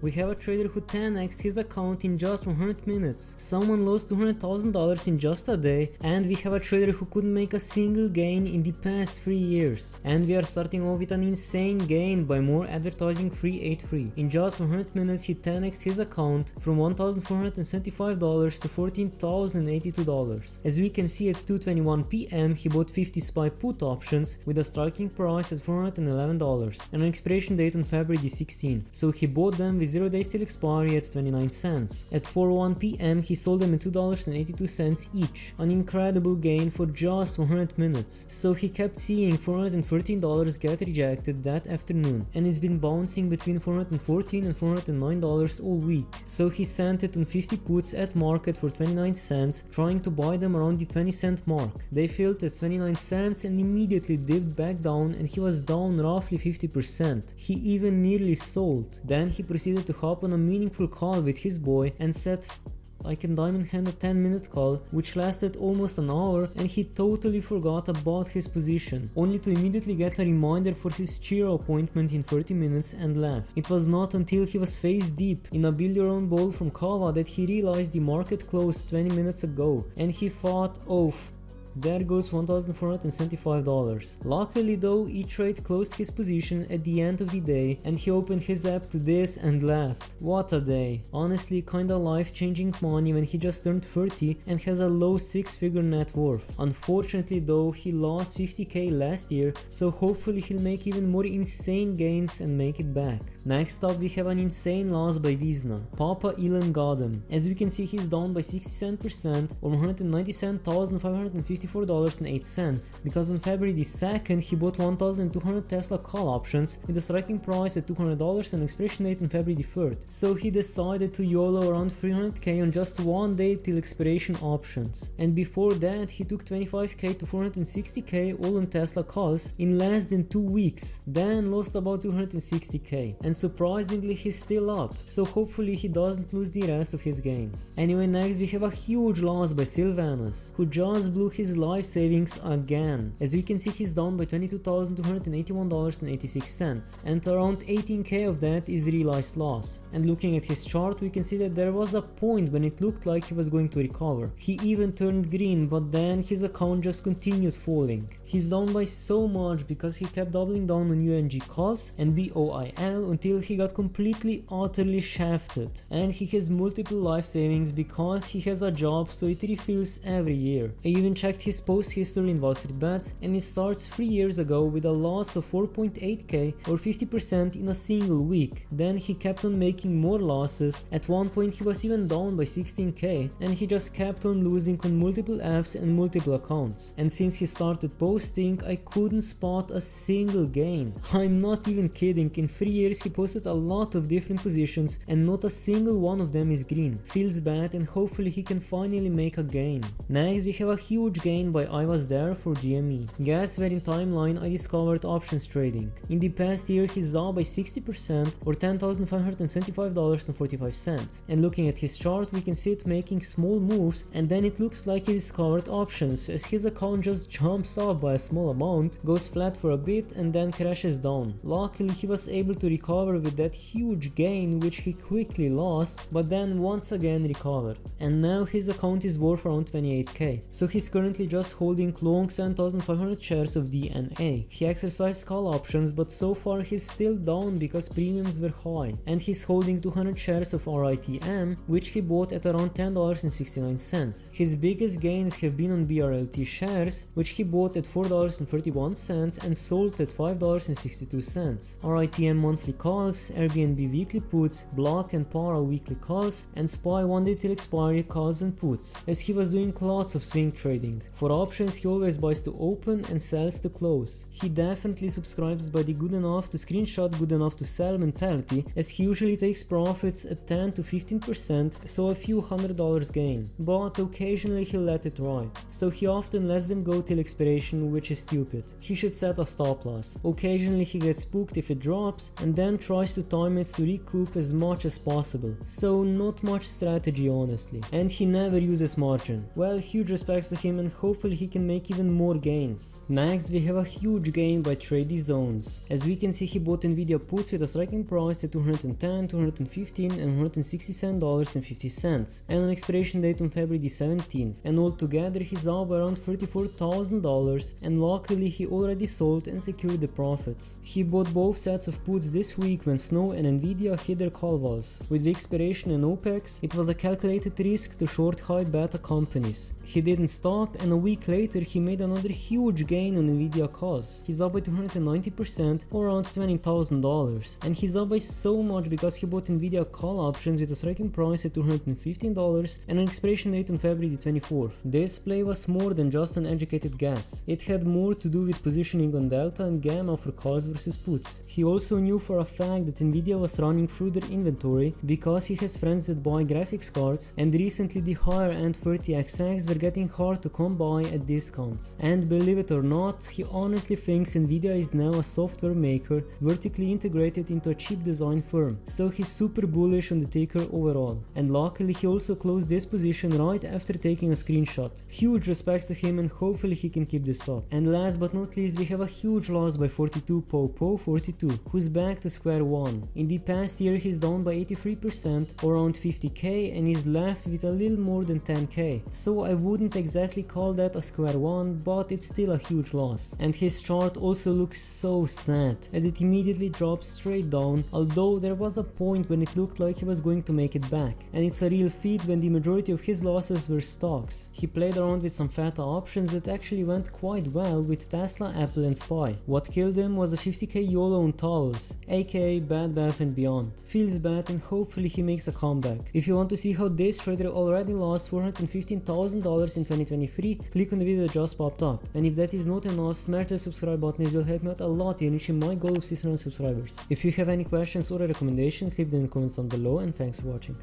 We have a trader who 10x'd his account in just 100 minutes. Someone lost $200,000 in just a day, and we have a trader who couldn't make a single gain in the past 3 years. And we are starting off with an insane gain by more advertising free 8 free. In just 100 minutes he 10x'd his account from $1,475 to $14,082. As we can see, at 2:21 PM he bought 50 SPY put options with a striking price at $411 and an expiration date on February the 16th. So he bought them with 0 days till expiry at 29 cents. At 4:01 PM he sold them at $2.82 each, an incredible gain for just 100 minutes. So he kept seeing $413 get rejected that afternoon, and it's been bouncing between $414 and $409 all week. So he sent it on 50 puts at market for 29 cents, trying to buy them around the 20-cent mark. They filled at 29 cents and immediately dipped back down, and he was down roughly 50%. He even nearly sold. Then he proceeded to hop on a meaningful call with his boy and said I can diamond hand a 10-minute call, which lasted almost an hour, and he totally forgot about his position, only to immediately get a reminder for his cheer appointment in 30 minutes and left. It was not until he was face deep in a build your own ball from Kava that he realized the market closed 20 minutes ago, and he thought, oh there goes $1,475. Luckily though, E-Trade closed his position at the end of the day, and he opened his app to this and laughed. What a day. Honestly, kinda life-changing money when he just turned 30 and has a low 6-figure net worth. Unfortunately though, he lost 50k last year, so hopefully he'll make even more insane gains and make it back. Next up we have an insane loss by Visna. Papa Elon got him. As we can see, he's down by 67% or $197,554.08 because on February the 2nd he bought 1,200 Tesla call options with a striking price at $200 and expiration date on February the 3rd. So he decided to YOLO around 300k on just 1 day till expiration options. And before that he took 25k to 460k all on Tesla calls in less than 2 weeks, then lost about 260k, and surprisingly he's still up, so hopefully he doesn't lose the rest of his gains. Anyway, next we have a huge loss by Sylvanus, who just blew his life savings again. As we can see, he's down by $22,281.86, and around 18k of that is realized loss. And looking at his chart, we can see that there was a point when it looked like he was going to recover. He even turned green, but then his account just continued falling. He's down by so much because he kept doubling down on UNG calls and BOIL until he got completely utterly shafted. And he has multiple life savings because he has a job, so it refills every year. I even checked his post history in WallStreetBets, and it starts 3 years ago with a loss of 4.8k or 50% in a single week. Then he kept on making more losses. At one point he was even down by 16k, and he just kept on losing on multiple apps and multiple accounts. And since he started posting, I couldn't spot a single gain. I'm not even kidding, in 3 years he posted a lot of different positions and not a single one of them is green. Feels bad, and hopefully he can finally make a gain. Next we have a huge gain by I was there for GME. Guess where in timeline I discovered options trading. In the past year he's up by 60% or $10,575.45, and looking at his chart we can see it making small moves, and then it looks like he discovered options as his account just jumps up by a small amount, goes flat for a bit and then crashes down. Luckily he was able to recover with that huge gain which he quickly lost, but then once again recovered, and now his account is worth around 28k. So he's currently just holding long 7,500 shares of DNA. He exercised call options, but so far he's still down because premiums were high, and he's holding 200 shares of RITM, which he bought at around $10.69. His biggest gains have been on BRLT shares, which he bought at $4.31 and sold at $5.62. RITM monthly calls, Airbnb weekly puts, Block and Para weekly calls, and SPY 1 day till expiry calls and puts, as he was doing lots of swing trading. For options he always buys to open and sells to close. He definitely subscribes by the good enough to screenshot, good enough to sell mentality, as he usually takes profits at 10 to 15%, so a few $100 gain, but occasionally he'll let it ride, so he often lets them go till expiration, which is stupid. He should set a stop loss. Occasionally he gets spooked if it drops and then tries to time it to recoup as much as possible, so not much strategy honestly, and he never uses margin. Well, huge respects to him and hopefully he can make even more gains. Next, we have a huge gain by Trade Zones. As we can see, he bought Nvidia puts with a striking price at $210, $215 and $167.50 and an expiration date on February the 17th, and altogether he's up around $34,000, and luckily he already sold and secured the profits. He bought both sets of puts this week when Snow and Nvidia hit their call walls. With the expiration and OPEX, it was a calculated risk to short high beta companies. He didn't stop, and a week later he made another huge gain on Nvidia calls. He's up by 290% or around $20,000, and he's up by so much because he bought Nvidia call options with a striking price at $215 and an expiration date on February the 24th. This play was more than just an educated guess. It had more to do with positioning on delta and gamma for calls versus puts. He also knew for a fact that Nvidia was running through their inventory because he has friends that buy graphics cards, and recently the higher end 30XX were getting hard to come by at discounts. And believe it or not, he honestly thinks Nvidia is now a software maker vertically integrated into a chip design firm, so he's super bullish on the ticker overall. And luckily he also closed this position right after taking a screenshot. Huge respects to him, and hopefully he can keep this up. And last but not least, we have a huge loss by 42po42, who's back to square one. In the past year he's down by 83% or around 50k, and is left with a little more than 10k, so I wouldn't exactly call that a square one, but it's still a huge loss. And his chart also looks so sad, as it immediately drops straight down, although there was a point when it looked like he was going to make it back, and it's a real feat when the majority of his losses were stocks. He played around with some feta options that actually went quite well with Tesla, Apple and SPY. What killed him was a 50k YOLO on towels, aka Bed Bath & Beyond. Feels bad, and hopefully he makes a comeback. If you want to see how this trader already lost $415,000 in 2023, click on the video that just popped up. And if that is not enough, smash the subscribe button, as will help me out a lot in reaching my goal of 600 subscribers. If you have any questions or recommendations, leave them in the comments down below, and thanks for watching.